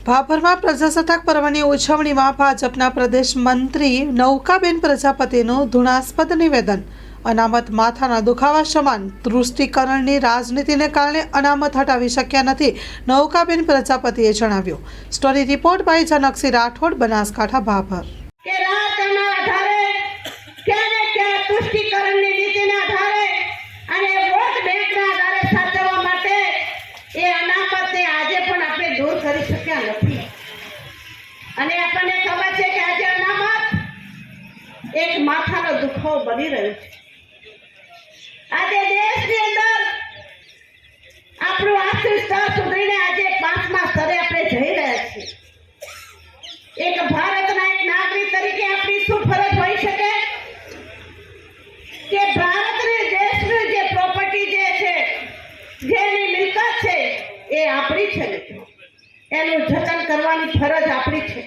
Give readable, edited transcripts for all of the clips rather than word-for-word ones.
ભાભરમાં પ્રજાસત્તાક પર્વની ઉજવણીમાં ભાજપના પ્રદેશ મંત્રી નૌકાબેન પ્રજાપતિનું ધૃણાસ્પદ નિવેદન। અનામત માથાના દુખાવા સમાન, તૃષ્ટિકરણની રાજનીતિને કારણે અનામત હટાવી શક્યા નથી, નૌકાબેન પ્રજાપતિએ જણાવ્યું। Story report by Janaksinh Rathod, Banaskantha, Bhabhar. અને આપણને ખબર છે કે આજે અનામત એક માથાનો દુખાવો બની રહ્યો છે। આજે દેશની અંદર આપણું આર્થિક સ્તર સુધરીને આજે 5મા સ્તરે આપણે જઈ રહ્યા છીએ। એક ભારતના એક નાગરિક તરીકે આપણી શું ફરજ હોઈ શકે કે ભારતની દેશની જે પ્રોપર્ટી જે છે, જેની મિલકત છે, એ આપણી છે, એનું જતન કરવાની ફરજ આપણી છે।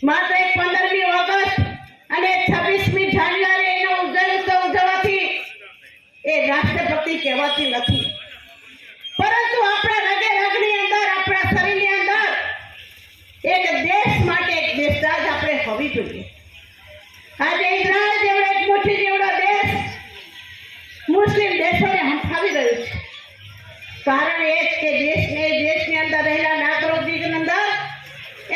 માત્ર 15મી ઓગસ્ટ અને 26મી જાન્યુઆરી એનો ઉજવવાથી એ રાષ્ટ્રભક્તિ કહેવાતી નથી, પરંતુ આપણા રગે રગની અંદર, આપણા શરીરની અંદર એક દેશ માટે એક દેશરાજ આપણે હોવી જોઈએ। આજે ઇઝરાયલ જેવો એક મુઠ્ઠી જેવડો દેશ મુસ્લિમ દેશોને હંફાવી રહ્યું છે। કારણ એ જ કે દેશની અંદર રહેલા નાગરિકોની અંદર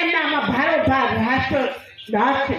એમનામાં ભારોભાર રાષ્ટ્ર દાસ છે।